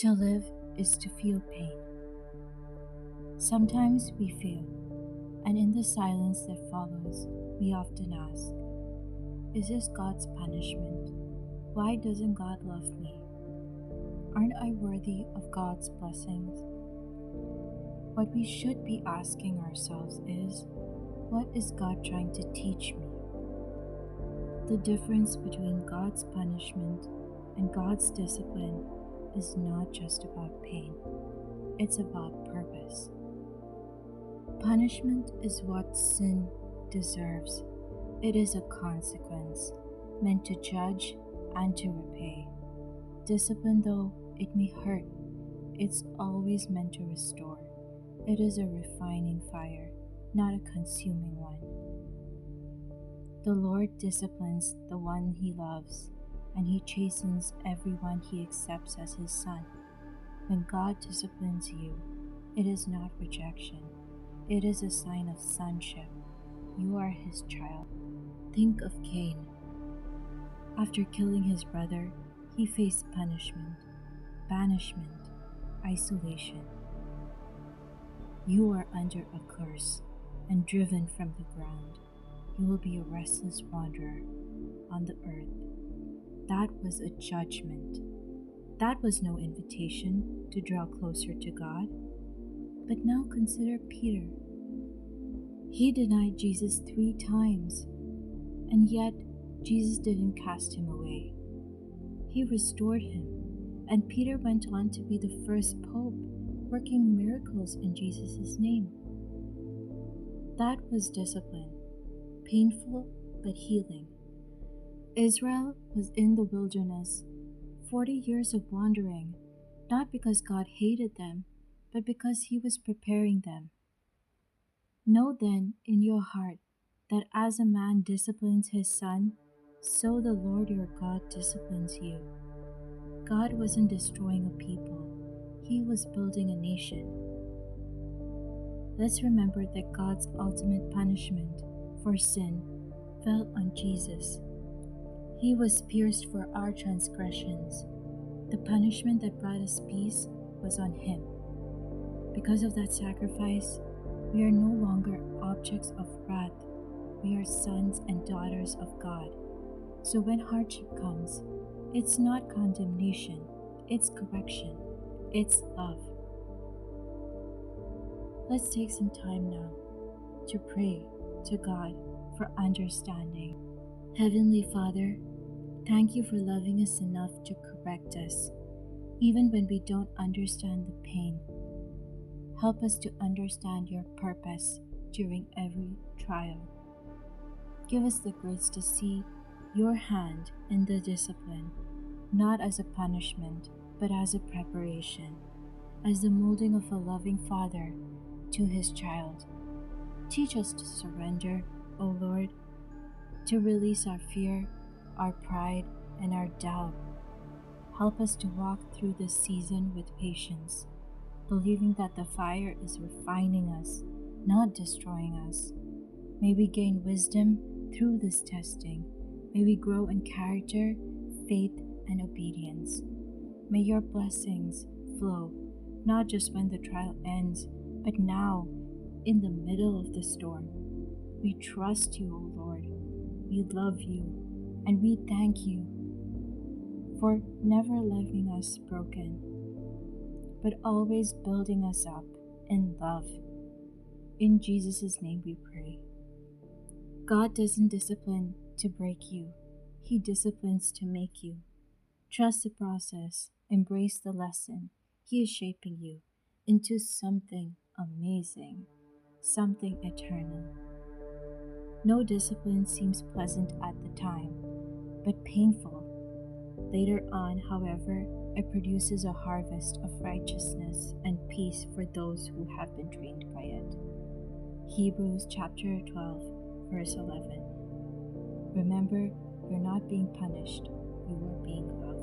To live is to feel pain. Sometimes we fail, and in the silence that follows, we often ask, is this God's punishment? Why doesn't God love me? Aren't I worthy of God's blessings? What we should be asking ourselves is, what is God trying to teach me? The difference between God's punishment and God's discipline is not just about pain, it's about purpose. Punishment is what sin deserves. It is a consequence, meant to judge and to repay. Discipline, though it may hurt, it's always meant to restore. It is a refining fire, not a consuming one. The Lord disciplines the one He loves, and He chastens everyone He accepts as His son. When God disciplines you, it is not rejection. It is a sign of sonship. You are His child. Think of Cain. After killing his brother, he faced punishment, banishment, isolation. You are under a curse and driven from the ground. You will be a restless wanderer on the earth. That was a judgment. That was no invitation to draw closer to God. But now consider Peter. He denied Jesus 3 times, and yet Jesus didn't cast him away. He restored him, and Peter went on to be the first pope, working miracles in Jesus' name. That was discipline, painful but healing. Israel was in the wilderness, 40 years of wandering, not because God hated them, but because He was preparing them. Know then in your heart that as a man disciplines his son, so the Lord your God disciplines you. God wasn't destroying a people, He was building a nation. Let's remember that God's ultimate punishment for sin fell on Jesus. He was pierced for our transgressions. The punishment that brought us peace was on Him. Because of that sacrifice, we are no longer objects of wrath. We are sons and daughters of God. So when hardship comes, it's not condemnation, it's correction, it's love. Let's take some time now to pray to God for understanding. Heavenly Father, thank You for loving us enough to correct us, even when we don't understand the pain. Help us to understand Your purpose during every trial. Give us the grace to see Your hand in the discipline, not as a punishment, but as a preparation, as the molding of a loving Father to His child. Teach us to surrender, O Lord, to release our fear, our pride, and our doubt. Help us to walk through this season with patience, believing that the fire is refining us, not destroying us. May we gain wisdom through this testing. May we grow in character, faith, and obedience. May Your blessings flow, not just when the trial ends, but now, in the middle of the storm. We trust You, O Lord. We love You, and we thank You for never leaving us broken, but always building us up in love. In Jesus' name we pray. God doesn't discipline to break you. He disciplines to make you. Trust the process. Embrace the lesson. He is shaping you into something amazing, something eternal. No discipline seems pleasant at the time, but painful. Later on, however, it produces a harvest of righteousness and peace for those who have been trained by it. Hebrews chapter 12, verse 11. Remember, you're not being punished, you are being loved.